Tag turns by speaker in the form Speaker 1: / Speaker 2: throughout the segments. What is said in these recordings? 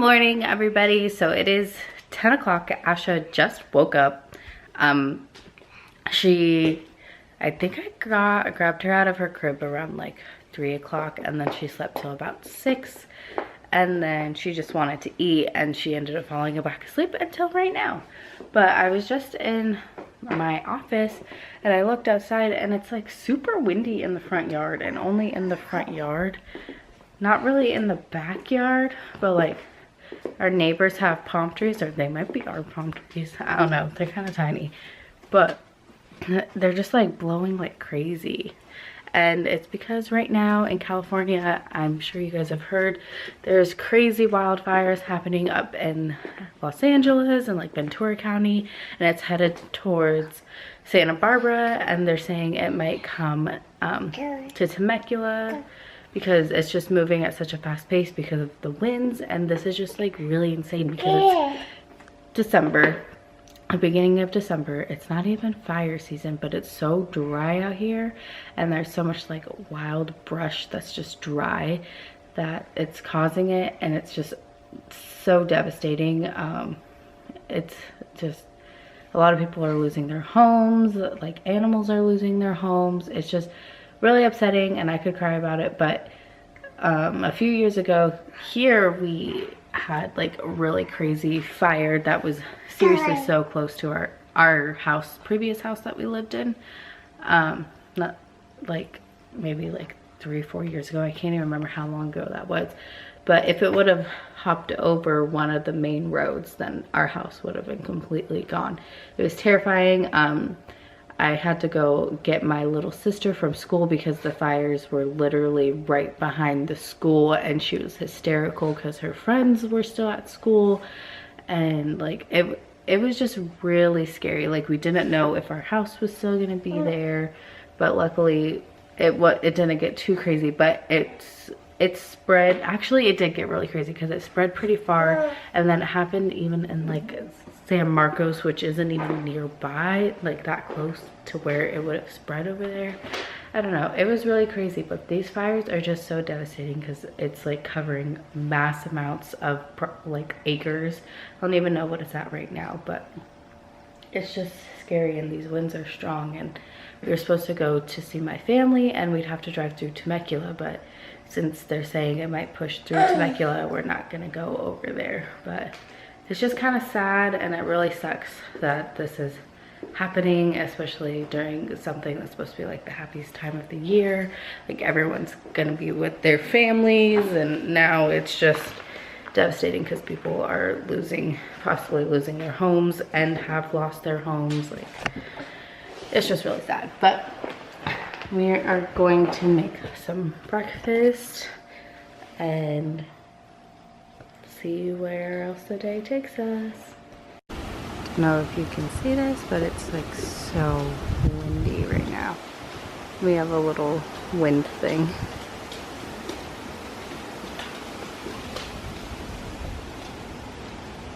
Speaker 1: morning, everybody. So it is 10 o'clock. Asha just woke up. I think I grabbed her out of her crib around like 3 o'clock, and then she slept till about 6, and then she just wanted to eat, and she ended up falling back asleep until right now. But I was just in my office and I looked outside, and it's like super windy in the front yard, and only in the front yard, not really in the backyard, but like our neighbors have palm trees, or they might be our palm trees, I don't know, they're kind of tiny, but they're just like blowing like crazy. And it's because right now in California, I'm sure you guys have heard, there's crazy wildfires happening up in Los Angeles and like Ventura County, and it's headed towards Santa Barbara, and they're saying it might come to Temecula, because it's just moving at such a fast pace because of the winds. And this is just like really insane because it's December, the beginning of December. It's not even fire season, but it's so dry out here, and there's so much like wild brush that's just dry that it's causing it, and it's just so devastating. It's just, a lot of people are losing their homes, like animals are losing their homes. It's just really upsetting, and I could cry about it. But a few years ago here, we had like a really crazy fire that was seriously so close to our house, previous house that we lived in. Not like, maybe like 3-4 years ago. I can't even remember how long ago that was. But if it would have hopped over one of the main roads, then our house would have been completely gone. It was terrifying. I had to go get my little sister from school because the fires were literally right behind the school, and she was hysterical because her friends were still at school, and like it was just really scary. Like, we didn't know if our house was still gonna be there, but luckily it didn't get too crazy. But it spread, actually it did get really crazy because it spread pretty far, and then it happened even in like San Marcos, which isn't even nearby, like that close to where it would have spread over there. I don't know, it was really crazy. But these fires are just so devastating because it's like covering mass amounts of like acres. I don't even know what it's at right now, but it's just scary, and these winds are strong. And we were supposed to go to see my family, and we'd have to drive through Temecula, but since they're saying it might push through Temecula, we're not gonna go over there. But it's just kind of sad, and it really sucks that this is happening, especially during something that's supposed to be like the happiest time of the year. Like, everyone's gonna be with their families, and now it's just devastating because people are possibly losing their homes and have lost their homes. Like, it's just really sad. But we are going to make some breakfast and see where else the day takes us. I don't know if you can see this, but it's like so windy right now. We have a little wind thing.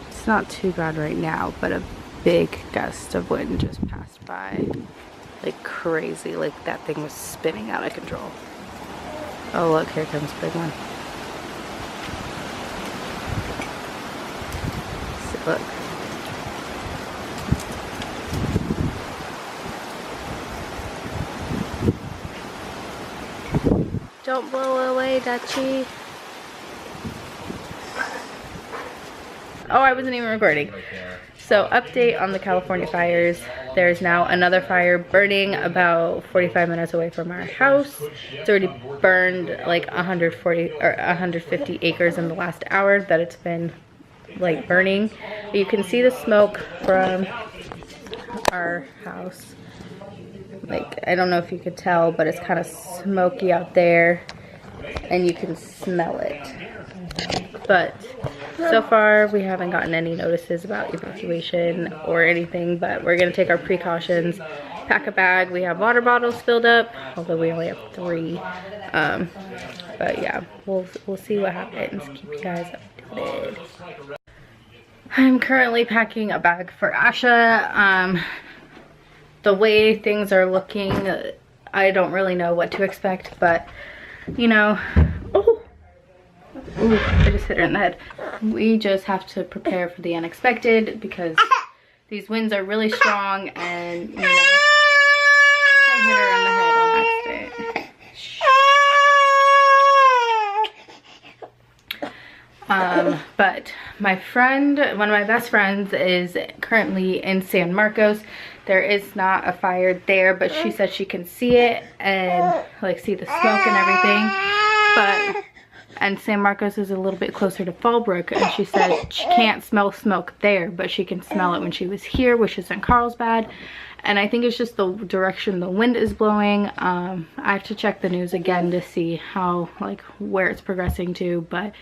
Speaker 1: It's not too bad right now, but a big gust of wind just passed by like crazy. Like, that thing was spinning out of control. Oh look, here comes a big one. Look. Don't blow away, Dutchie. Oh, I wasn't even recording. So, update on the California fires. There's now another fire burning about 45 minutes away from our house. It's already burned like 140 or 150 acres in the last hour that it's been like burning. You can see the smoke from our house. Like, I don't know if you could tell, but it's kind of smoky out there, and you can smell it. But so far we haven't gotten any notices about evacuation or anything, but we're gonna take our precautions, pack a bag. We have water bottles filled up, although we only have 3. But yeah, we'll see what happens. Keep you guys updated. I'm currently packing a bag for Asha. The way things are looking, I don't really know what to expect, but you know, oh, Ooh, I just hit her in the head. We just have to prepare for the unexpected because these winds are really strong, and you know, I hit her in the head on accident. But my friend, one of my best friends, is currently in San Marcos. There is not a fire there, but she said she can see it and like see the smoke and everything. And San Marcos is a little bit closer to Fallbrook, and she said she can't smell smoke there, but she can smell it when she was here, which is in Carlsbad. And I think it's just the direction the wind is blowing. I have to check the news again to see how, like, where it's progressing to, but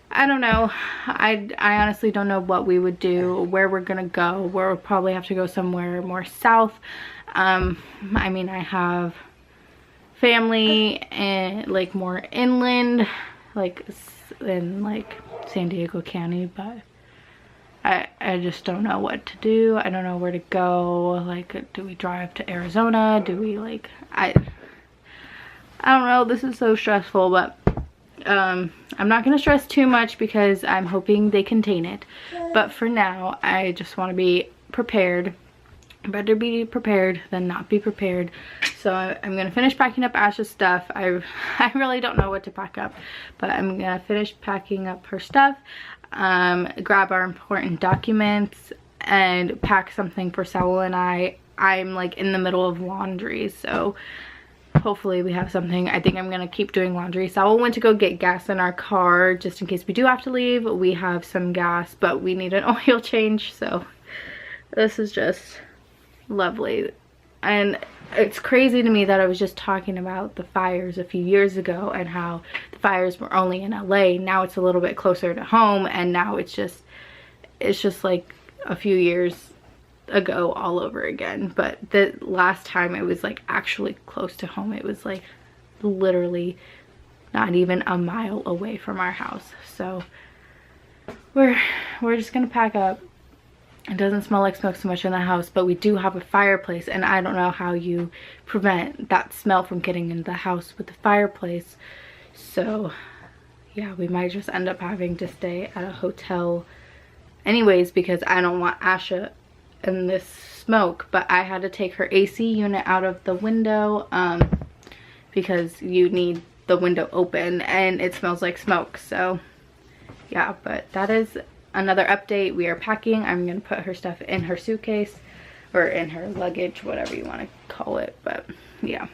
Speaker 1: I don't know. I honestly don't know what we would do, where we're gonna go. We'll probably have to go somewhere more south. I mean, I have family and like more inland, like in like San Diego County, but I just don't know what to do. I don't know where to go. Like, do we drive to Arizona? Do we like, I don't know. This is so stressful, but I'm not gonna stress too much because I'm hoping they contain it. But for now, I just want to be prepared. Better be prepared than not be prepared. So I'm gonna finish packing up Ash's stuff. I really don't know what to pack up, but I'm gonna finish packing up her stuff, grab our important documents, and pack something for Saul and I. I'm like in the middle of laundry, so hopefully we have something. I think I'm gonna keep doing laundry. Saul went to go get gas in our car just in case we do have to leave. We have some gas, but we need an oil change, so this is just lovely. And it's crazy to me that I was just talking about the fires a few years ago and how the fires were only in LA. Now it's a little bit closer to home, and now it's just like a few years ago all over again. But the last time it was like actually close to home. It was like literally not even a mile away from our house. So we're just gonna pack up. It doesn't smell like smoke so much in the house, but we do have a fireplace, and I don't know how you prevent that smell from getting in the house with the fireplace. So yeah, we might just end up having to stay at a hotel anyways, because I don't want Asha in this smoke. But I had to take her AC unit out of the window because you need the window open and it smells like smoke. So yeah, but that is another update. We are packing. I'm gonna put her stuff in her suitcase or in her luggage, whatever you want to call it. But yeah.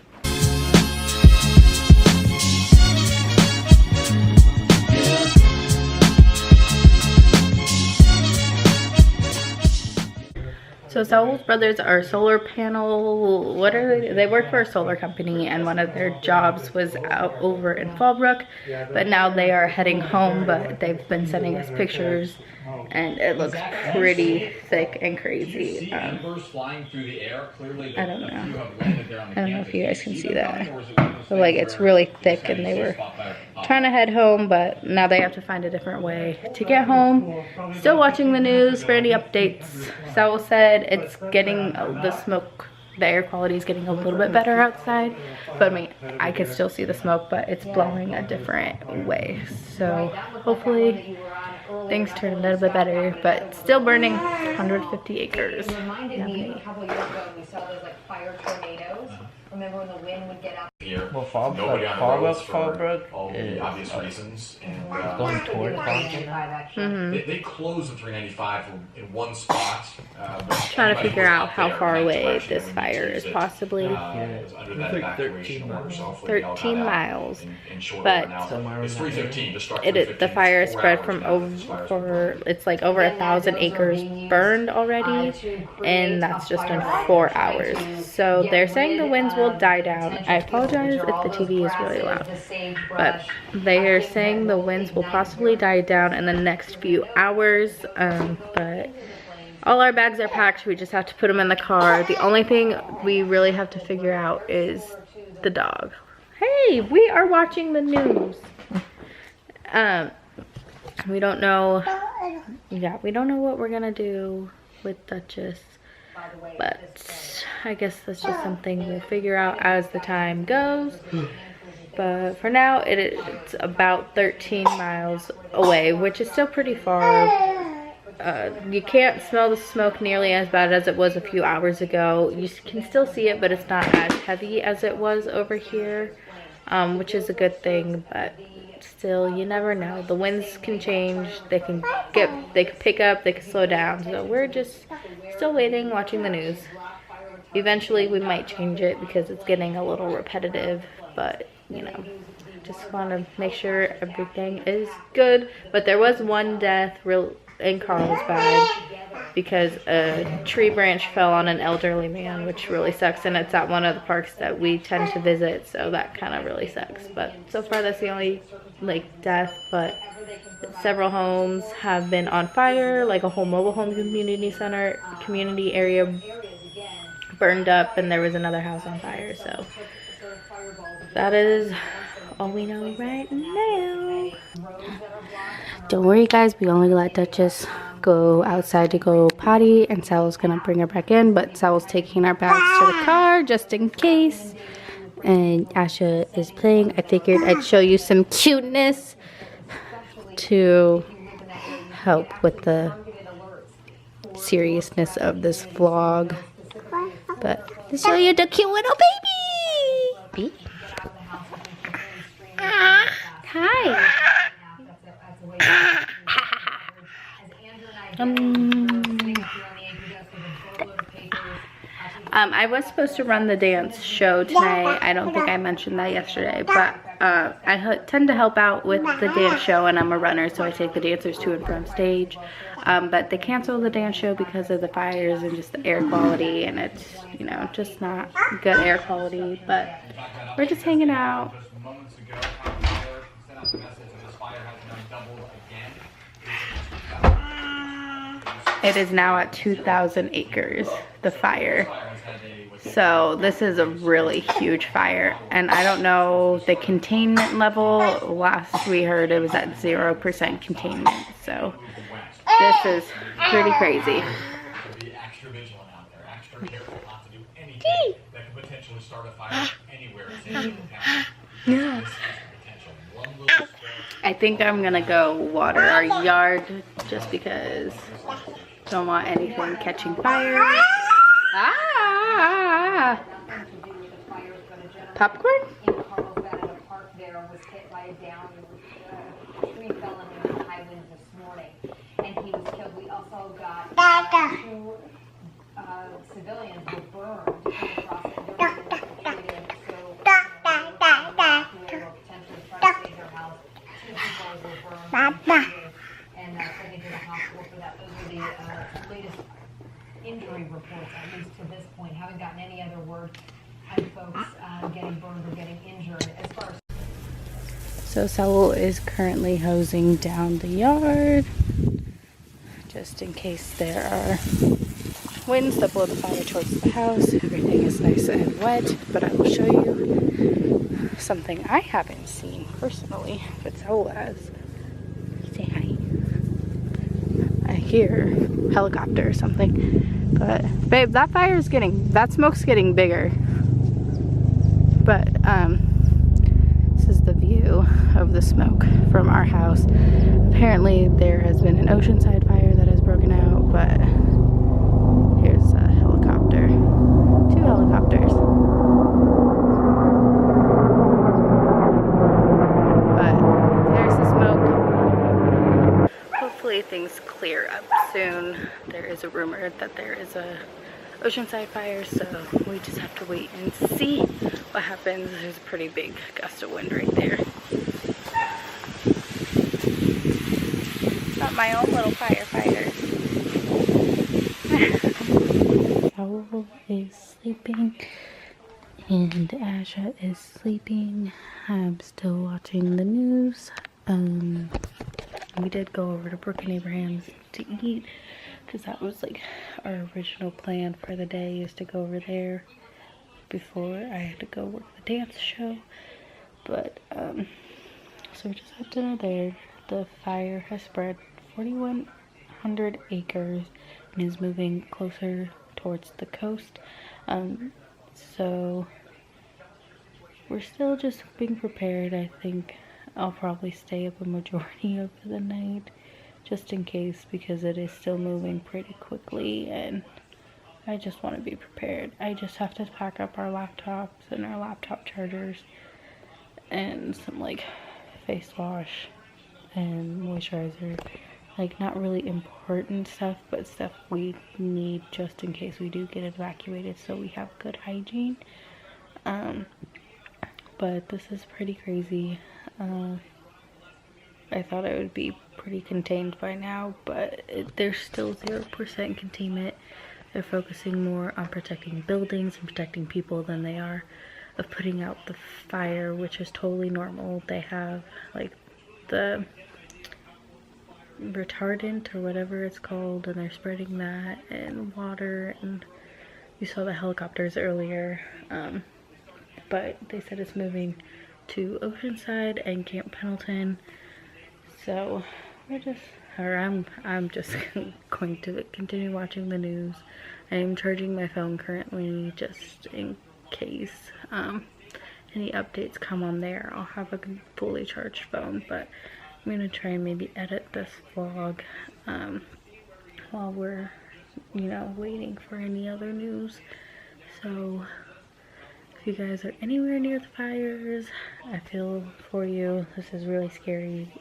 Speaker 1: So Saul's brothers are solar panel, what are they? They work for a solar company, and one of their jobs was out over in Fallbrook, but now they are heading home. But they've been sending us pictures, and it looks pretty thick and crazy. I don't know. I don't know if you guys can see that. But like, it's really thick, and they were trying to head home, but now they have to find a different way to get home. Still watching the news for any updates. Saul said it's getting, the smoke, the air quality is getting a little bit better outside, but I mean, I can still see the smoke, but it's blowing a different way. So hopefully things turn a little bit better, but still burning 150 acres.
Speaker 2: A couple years ago we saw those like fire tornadoes. Remember when the wind would get out?
Speaker 3: Here, nobody on the roads for all the obvious reasons, and
Speaker 4: going toward
Speaker 3: they closed the 395 in one spot.
Speaker 1: Trying to figure out how far away this fire is possibly.
Speaker 3: Under that 13
Speaker 1: miles. But
Speaker 3: it's 315 to start.
Speaker 1: The fire is spread from over, it's like over 1,000 acres burned already, and that's just in 4 hours. So they're saying the winds will die down. I apologize if the TV is really loud, but they are saying the winds will possibly die down in the next few hours. But all our bags are packed. We just have to put them in the car. The only thing we really have to figure out is the dog. Hey, we are watching the news. We don't know. Yeah, we don't know what we're gonna do with Duchess, but I guess that's just something we'll figure out as the time goes. But for now, it's about 13 miles away, which is still pretty far. You can't smell the smoke nearly as bad as it was a few hours ago. You can still see it, but it's not as heavy as it was over here, which is a good thing. But still, you never know. The winds can change. They can pick up, they can slow down. So we're just still waiting, watching the news. Eventually, we might change it because it's getting a little repetitive. But you know, just want to make sure everything is good. But there was one death in Carlsbad because a tree branch fell on an elderly man, which really sucks, and it's at one of the parks that we tend to visit, so that kind of really sucks. But so far that's the only like death. But several homes have been on fire, like a whole mobile home community area burned up, and there was another house on fire. So that is all we know right now. Don't worry guys, we only let Duchess go outside to go potty, and Sal's gonna bring her back in, but Sal's taking our bags to the car just in case. And Asha is playing. I figured I'd show you some cuteness to help with the seriousness of this vlog. But to show you the cute little baby. Hi. I was supposed to run the dance show tonight. I don't think I mentioned that yesterday, but I tend to help out with the dance show, and I'm a runner, so I take the dancers to and from stage. But they canceled the dance show because of the fires and just the air quality, and it's, you know, just not good air quality. But we're just hanging out. It is now at 2,000 acres, the fire. So this is a really huge fire, and I don't know the containment level. Last we heard it was at 0% containment, so this is pretty crazy.
Speaker 3: Be extra vigilant out there, extra careful not to do anything that could potentially start a fire anywhere in
Speaker 1: Yeah. I think I'm gonna go water our yard just because I don't want anything catching fire. Ah! Popcorn?
Speaker 2: Civilians were burned across it. And taken to the hospital for that. Those are the latest injury reports, at least to this point. Haven't gotten any other word on folks getting burned or getting injured. As far as
Speaker 1: So Saul is currently hosing down the yard just in case there are winds that blow the fire towards the house. Everything is nice and wet, but I will show you something I haven't seen personally, but Saul has. Say hi. I hear a helicopter or something. But babe, that smoke's getting bigger. But this is the view of the smoke from our house. Apparently there has been an oceanside fire that has broken out, but here's a helicopter. 2 helicopters. But there's the smoke. Hopefully things clear up soon. There is a rumor that there is a oceanside fire, so we just have to wait and see what happens. There's a pretty big gust of wind right there. Not my own little firefighter. Owl is sleeping and Asha is sleeping. I'm still watching the news. We did go over to Brooke and Abraham's to eat because that was like our original plan for the day, is to go over there before I had to go work the dance show. But so we just had dinner there. The fire has spread 4,100 acres and is moving closer towards the coast. So we're still just being prepared. I think I'll probably stay up a majority of the night just in case, because it is still moving pretty quickly and I just want to be prepared. I just have to pack up our laptops and our laptop chargers and some like face wash and moisturizer. Like, not really important stuff, but stuff we need just in case we do get evacuated, so we have good hygiene. But this is pretty crazy. I thought it would be pretty contained by now, but there's still 0% containment. They're focusing more on protecting buildings and protecting people than they are of putting out the fire, which is totally normal. They have like the retardant or whatever it's called, and they're spreading that in water, and you saw the helicopters earlier. But they said it's moving to Oceanside and Camp Pendleton, so I'm just going to continue watching the news. I am charging my phone currently just in case any updates come on there. I'll have a fully charged phone, but I'm gonna try and maybe edit this vlog while we're, you know, waiting for any other news. So if you guys are anywhere near the fires, I feel for you. This is really scary.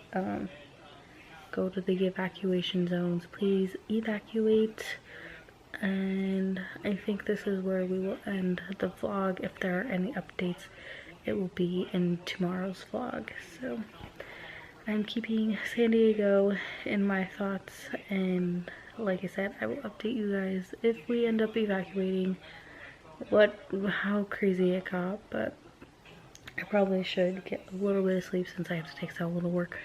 Speaker 1: Go to the evacuation zones. Please evacuate. And I think this is where we will end the vlog. If there are any updates, it will be in tomorrow's vlog. So I'm keeping San Diego in my thoughts, and like I said, I will update you guys if we end up evacuating, how crazy it got. But I probably should get a little bit of sleep since I have to take so little work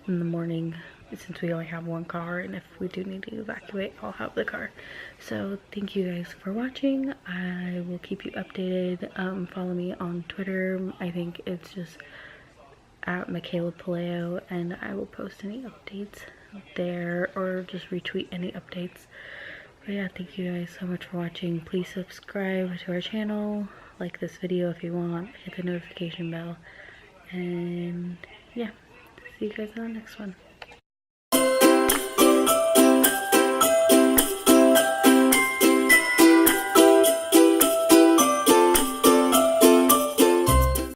Speaker 1: in the morning, since we only have one car, and if we do need to evacuate, I'll have the car. So thank you guys for watching. I will keep you updated. Follow me on Twitter. I think it's just at Michaela Paleo, and I will post any updates there or just retweet any updates. But yeah, thank you guys so much for watching. Please subscribe to our channel, like this video if you want, hit the notification bell, and yeah, see you guys on the next one.